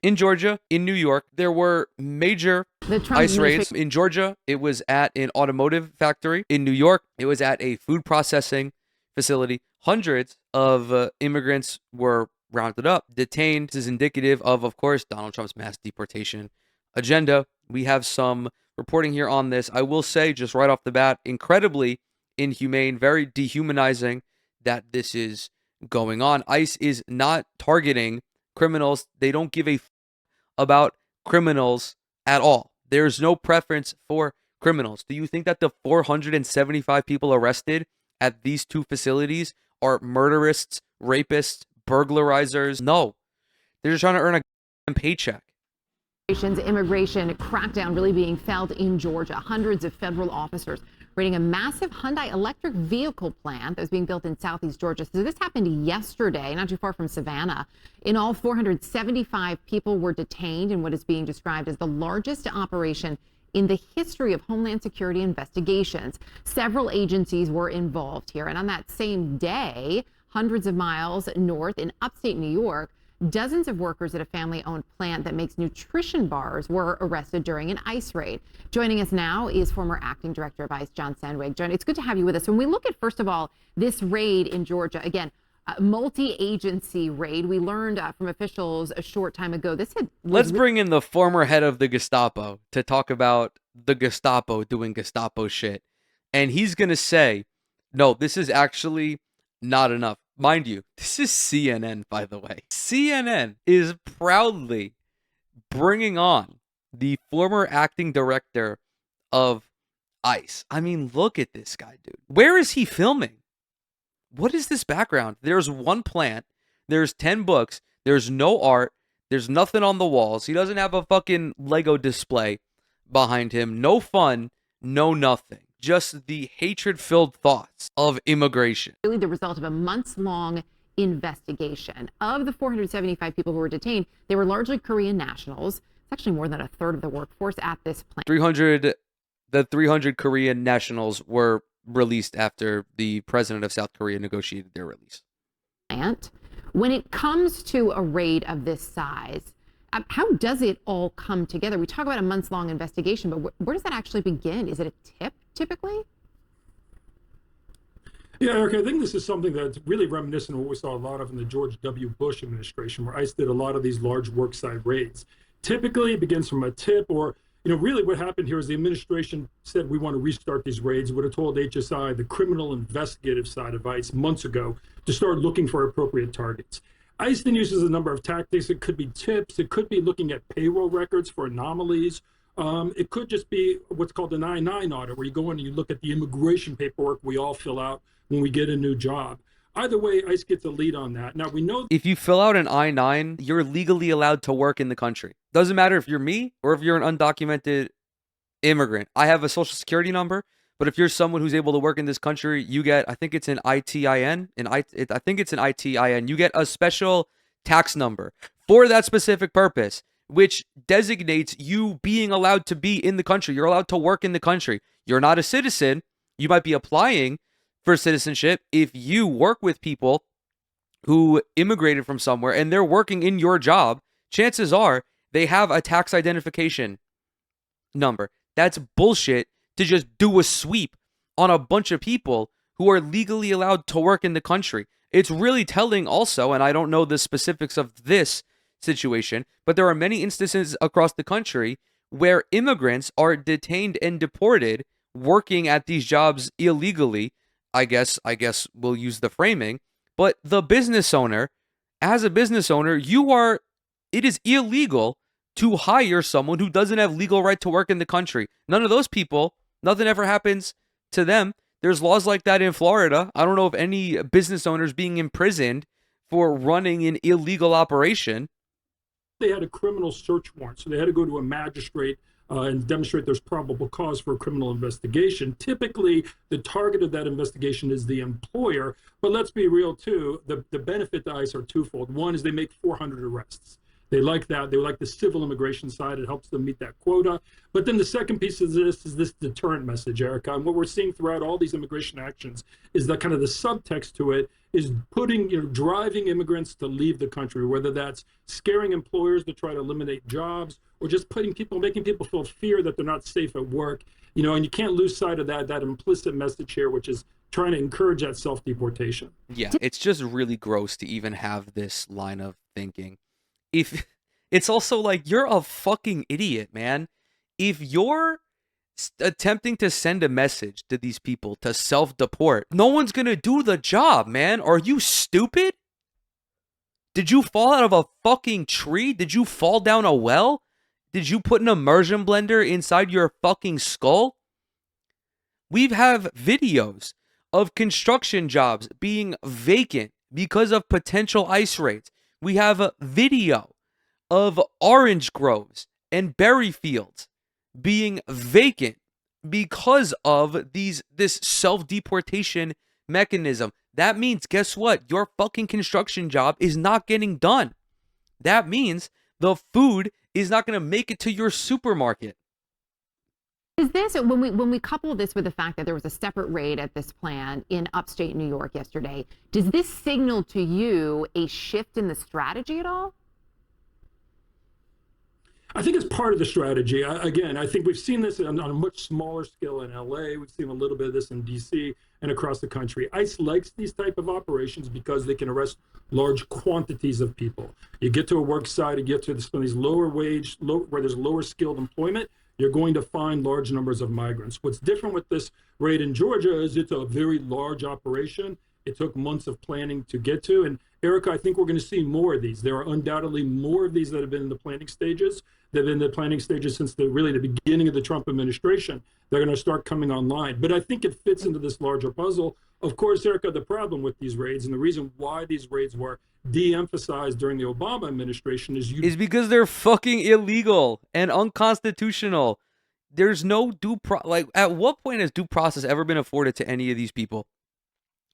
in Georgia, in New York. There were major The Trump ICE administration. raids. In Georgia, it was at an automotive factory. In New York, it was at a food processing facility. Hundreds of immigrants were rounded up, detained. This is indicative of course, Donald Trump's mass deportation agenda. We have some reporting here on this. I will say, just right off the bat, incredibly inhumane, very dehumanizing that this is going on. ICE is not targeting criminals. They don't give a about criminals at all. There's no preference for criminals. Do you think that the 475 people arrested at these two facilities are murderists, rapists, burglarizers? No. They're just trying to earn a paycheck. Immigration crackdown really being felt in Georgia. Hundreds of federal officers raiding a massive Hyundai electric vehicle plant that was being built in southeast Georgia. So this happened yesterday, not too far from Savannah. In all, 475 people were detained in what is being described as the largest operation in the history of Homeland Security investigations. Several agencies were involved here. And on that same day, hundreds of miles north in upstate New York, dozens of workers at a family-owned plant that makes nutrition bars were arrested during an ICE raid. Joining us now is former acting director of ICE, John Sandwig. John, it's good to have you with us. When we look at, first of all, this raid in Georgia, again, a multi-agency raid. We learned from officials a short time ago. Let's bring in the former head of the Gestapo to talk about the Gestapo doing Gestapo shit. And he's going to say, no, this is actually not enough. Mind you, this is CNN, by the way. CNN is proudly bringing on the former acting director of ICE. I mean, look at this guy, dude. Where is he filming? What is this background? There's one plant. There's 10 books. There's no art. There's nothing on the walls. He doesn't have a fucking Lego display behind him. No fun. No nothing. Just the hatred-filled thoughts of immigration. Really the result of a months-long investigation. Of the 475 people who were detained, they were largely Korean nationals. It's actually more than a third of the workforce at this plant. The 300 Korean nationals were released after the president of South Korea negotiated their release. When it comes to a raid of this size, how does it all come together? We talk about a months-long investigation, but where does that actually begin? Is it a tip, typically? Yeah, Eric, I think this is something that's really reminiscent of what we saw a lot of in the George W. Bush administration, where ICE did a lot of these large worksite raids. Typically, it begins from a tip, or really what happened here is the administration said we want to restart these raids. Would have told HSI, the criminal investigative side of ICE, months ago to start looking for appropriate targets. ICE then uses a number of tactics. It could be tips. It could be looking at payroll records for anomalies. It could just be what's called an I-9 audit, where you go in and you look at the immigration paperwork we all fill out when we get a new job. Either way, ICE gets a lead on that. Now, we know if you fill out an I-9, you're legally allowed to work in the country. Doesn't matter if you're me or if you're an undocumented immigrant. I have a social security number, but if you're someone who's able to work in this country, you get, I think it's an ITIN. I think it's an ITIN. You get a special tax number for that specific purpose, which designates you being allowed to be in the country. You're allowed to work in the country. You're not a citizen. You might be applying for citizenship if you work with people who immigrated from somewhere and they're working in your job. Chances are they have a tax identification number. That's bullshit to just do a sweep on a bunch of people who are legally allowed to work in the country. It's really telling also, and I don't know the specifics of this situation, but there are many instances across the country where immigrants are detained and deported working at these jobs illegally. I guess we'll use the framing, but the business owner, as a business owner, it is illegal to hire someone who doesn't have legal right to work in the country. None of those people, nothing ever happens to them. There's laws like that in Florida. I don't know of any business owners being imprisoned for running an illegal operation. They had a criminal search warrant, so they had to go to a magistrate and demonstrate there's probable cause for a criminal investigation. Typically, the target of that investigation is the employer, but let's be real too, the benefit to ICE are twofold. One is they make 400 arrests. They like that. They like the civil immigration side. It helps them meet that quota. But then the second piece of this is this deterrent message, Erica. And what we're seeing throughout all these immigration actions is that kind of the subtext to it is putting, driving immigrants to leave the country, whether that's scaring employers to try to eliminate jobs or just making people feel fear that they're not safe at work. And you can't lose sight of that implicit message here, which is trying to encourage that self-deportation. Yeah, it's just really gross to even have this line of thinking. If it's also like, you're a fucking idiot, man. If you're attempting to send a message to these people to self-deport, no one's gonna do the job, man. Are you stupid? Did you fall out of a fucking tree? Did you fall down a well? Did you put an immersion blender inside your fucking skull? We have videos of construction jobs being vacant because of potential ICE raids. We have a video of orange groves and berry fields being vacant because of this self-deportation mechanism. That means, guess what? Your fucking construction job is not getting done. That means the food is not going to make it to your supermarket. Is this, when we couple this with the fact that there was a separate raid at this plant in upstate New York yesterday, does this signal to you a shift in the strategy at all? I think it's part of the strategy. Again, I think we've seen this on a much smaller scale in LA. We've seen a little bit of this in DC and across the country. ICE likes these type of operations because they can arrest large quantities of people. You get to a work site, you get to some of these lower wage, where there's lower skilled employment, you're going to find large numbers of migrants. What's different with this raid in Georgia is it's a very large operation. It took months of planning to get to. And Erica, I think we're going to see more of these. There are undoubtedly more of these that have been in the planning stages. They've been in the planning stages since the beginning of the Trump administration. They're going to start coming online. But I think it fits into this larger puzzle. Of course, Erica, the problem with these raids and the reason why these raids were de-emphasized during the Obama administration is because they're fucking illegal and unconstitutional. There's no at what point has due process ever been afforded to any of these people?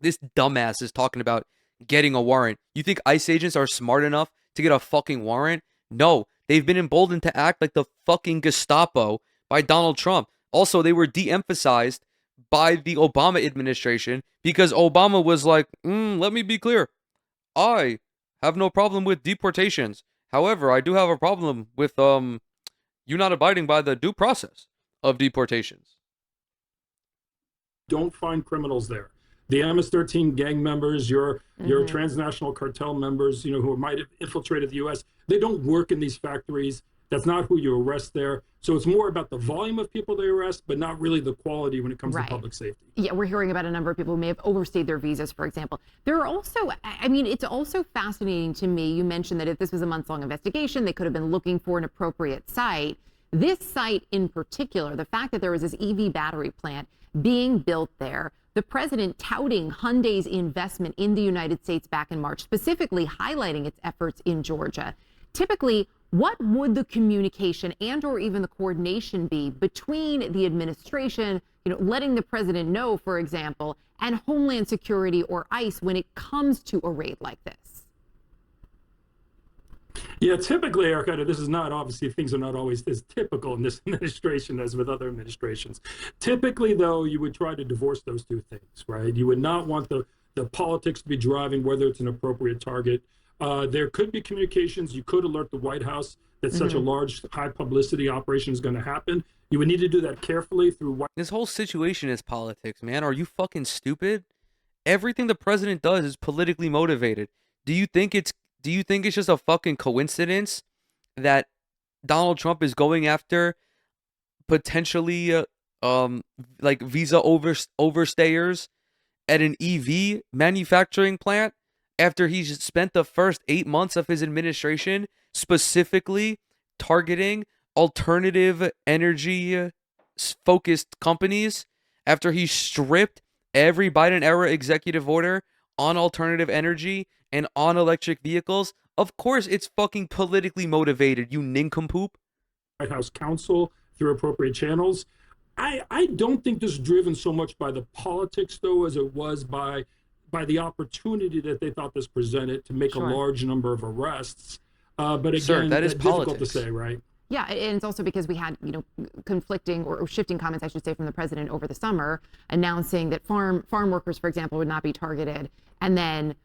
This dumbass is talking about getting a warrant. You think ICE agents are smart enough to get a fucking warrant? No, they've been emboldened to act like the fucking Gestapo by Donald Trump. Also, they were de-emphasized by the Obama administration because Obama was like, let me be clear. I have no problem with deportations. However, I do have a problem with you not abiding by the due process of deportations. Don't find criminals there. The MS-13 gang members, your transnational cartel members, who might have infiltrated the U.S., they don't work in these factories. That's not who you arrest there. So it's more about the volume of people they arrest, but not really the quality when it comes to public safety. Yeah, we're hearing about a number of people who may have overstayed their visas, for example. There are also, it's also fascinating to me. You mentioned that if this was a months-long investigation, they could have been looking for an appropriate site. This site in particular, the fact that there was this EV battery plant being built there, the president touting Hyundai's investment in the United States back in March, specifically highlighting its efforts in Georgia. Typically, what would the communication and or even the coordination be between the administration, letting the president know, for example, and Homeland Security or ICE when it comes to a raid like this? Yeah, typically, Erica, this is not, obviously, things are not always as typical in this administration as with other administrations. Typically, though, you would try to divorce those two things, right? You would not want the politics to be driving whether it's an appropriate target. There could be communications. You could alert the White House that such a large, high publicity operation is going to happen. You would need to do that carefully through. This whole situation is politics, man. Are you fucking stupid? Everything the president does is politically motivated. Do you think it's just a fucking coincidence that Donald Trump is going after potentially visa overstayers at an EV manufacturing plant after he's spent the first 8 months of his administration specifically targeting alternative energy focused companies, after he stripped every Biden era executive order on alternative energy and on electric vehicles? Of course it's fucking politically motivated, you nincompoop. White House counsel through appropriate channels. I don't think this is driven so much by the politics, though, as it was by the opportunity that they thought this presented to make a large number of arrests. But Sir, again, that is difficult to politics. say, right? Yeah, and it's also because we had, conflicting or shifting comments, I should say, from the president over the summer, announcing that farm workers, for example, would not be targeted, and then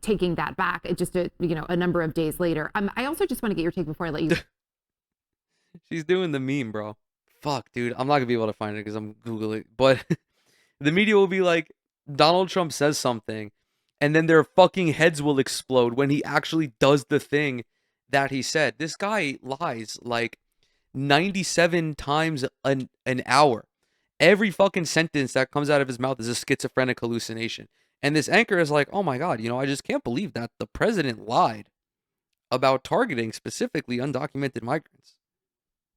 taking that back just a number of days later. I also just want to get your take before I let you. She's doing the meme, bro. Fuck, dude. I'm not gonna be able to find it because I'm Googling. But the media will be like, Donald Trump says something, and then their fucking heads will explode when he actually does the thing that he said. This guy lies like 97 times an hour. Every fucking sentence that comes out of his mouth is a schizophrenic hallucination. And this anchor is like, oh my God, I just can't believe that the president lied about targeting specifically undocumented migrants.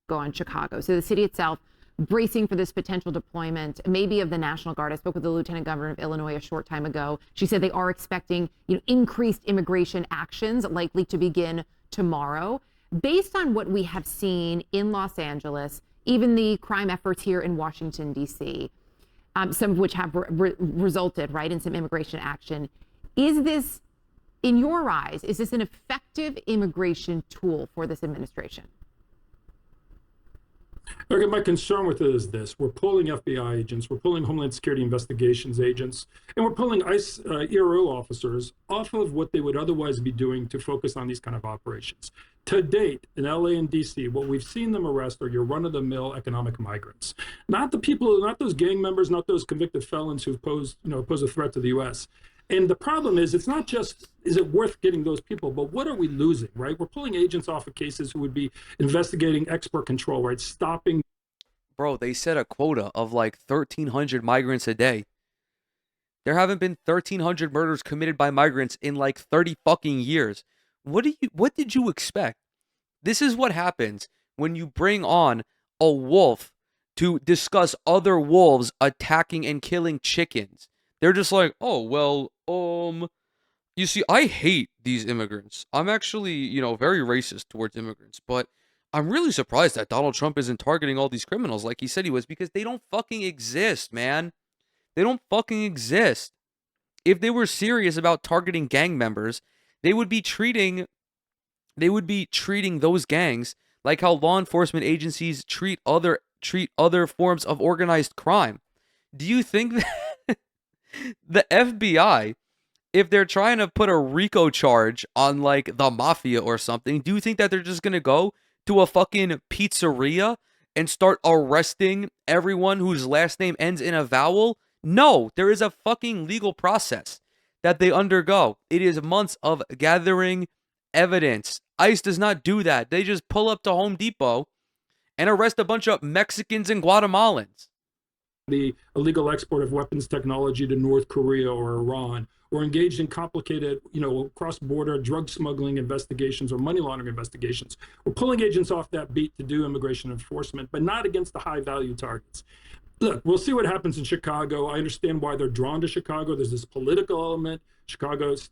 Go on Chicago. So the city itself bracing for this potential deployment, maybe of the National Guard. I spoke with the Lieutenant Governor of Illinois a short time ago. She said they are expecting increased immigration actions likely to begin tomorrow. Based on what we have seen in Los Angeles, even the crime efforts here in Washington, D.C., some of which have resulted in some immigration action. Is this, in your eyes, is this an effective immigration tool for this administration? Okay, my concern with it is this: we're pulling FBI agents, we're pulling Homeland Security investigations agents, and we're pulling ICE ERO officers off of what they would otherwise be doing to focus on these kind of operations. To date, in LA and DC, what we've seen them arrest are your run-of-the-mill economic migrants, not the people, not those gang members, not those convicted felons who pose a threat to the U.S. And the problem is, it's not just, is it worth getting those people, but what are we losing, right? We're pulling agents off of cases who would be investigating export control, right? Stopping. Bro, they set a quota of like 1,300 migrants a day. There haven't been 1,300 murders committed by migrants in like 30 fucking years. What did you expect? This is what happens when you bring on a wolf to discuss other wolves attacking and killing chickens. They're just like, oh, well, you see, I hate these immigrants. I'm actually, very racist towards immigrants, but I'm really surprised that Donald Trump isn't targeting all these criminals like he said he was, because they don't fucking exist, man. They don't fucking exist. If they were serious about targeting gang members, they would be treating those gangs like how law enforcement agencies treat other forms of organized crime. Do you think that the FBI, if they're trying to put a RICO charge on like the mafia or something, do you think that they're just going to go to a fucking pizzeria and start arresting everyone whose last name ends in a vowel? No, there is a fucking legal process that they undergo. It is months of gathering evidence. ICE does not do that. They just pull up to Home Depot and arrest a bunch of Mexicans and Guatemalans. The illegal export of weapons technology to North Korea or Iran, or engaged in complicated, cross-border drug smuggling investigations or money laundering investigations. We're pulling agents off that beat to do immigration enforcement, but not against the high-value targets. Look, we'll see what happens in Chicago. I understand why they're drawn to Chicago. There's this political element.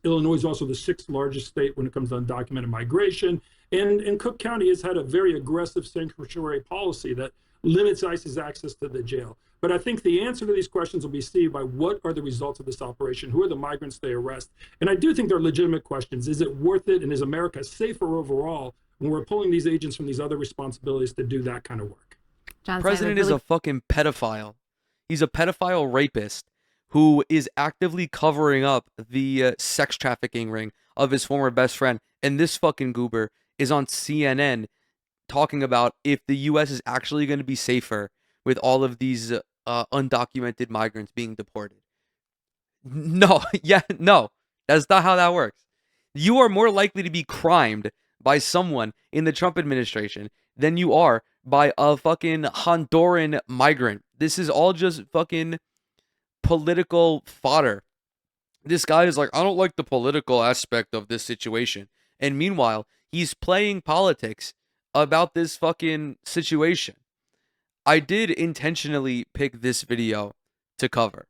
Illinois is also the sixth largest state when it comes to undocumented migration. And Cook County has had a very aggressive sanctuary policy that limits ICE's access to the jail. But I think the answer to these questions will be seen by what are the results of this operation? Who are the migrants they arrest? And I do think they're legitimate questions. Is it worth it? And is America safer overall when we're pulling these agents from these other responsibilities to do that kind of work? John The president is a fucking pedophile. He's a pedophile rapist who is actively covering up the sex trafficking ring of his former best friend. And this fucking goober is on CNN talking about if the U.S. is actually going to be safer with all of these undocumented migrants being deported. No, no, that's not how that works. You are more likely to be crimed by someone in the Trump administration than you are by a fucking Honduran migrant. This is all just fucking political fodder. This guy is like, I don't like the political aspect of this situation. And meanwhile, he's playing politics about this fucking situation. I did intentionally pick this video to cover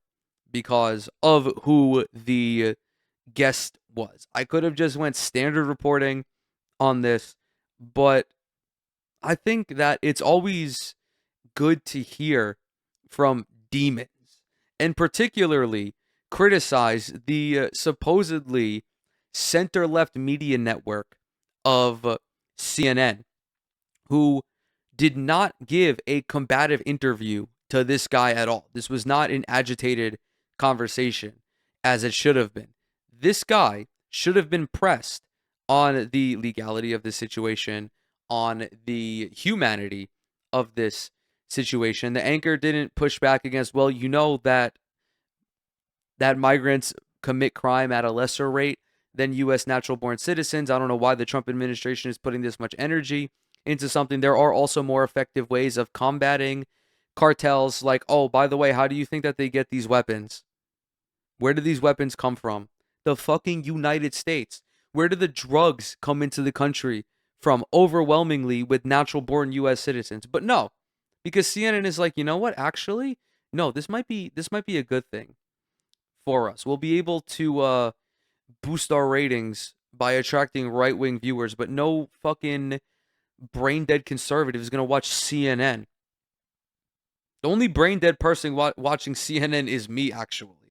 because of who the guest was. I could have just went standard reporting on this, but I think that it's always good to hear from demons, and particularly criticize the supposedly center-left media network of CNN, who did not give a combative interview to this guy at all. This was not an agitated conversation as it should have been. This guy should have been pressed on the legality of this situation, on the humanity of this situation. The anchor didn't push back against, well, you know that migrants commit crime at a lesser rate than U.S. natural-born citizens. I don't know why the Trump administration is putting this much energy into something. There are also more effective ways of combating cartels. Like, oh, by the way, how do you think that they get these weapons? Where do these weapons come from? The fucking United States. Where do the drugs come into the country from? Overwhelmingly with natural-born U.S. citizens. But no, because CNN is like, you know what? Actually, no, this might be a good thing for us. We'll be able to boost our ratings by attracting right-wing viewers, but no fucking brain-dead conservative is going to watch CNN. The only brain-dead person watching CNN is me, actually.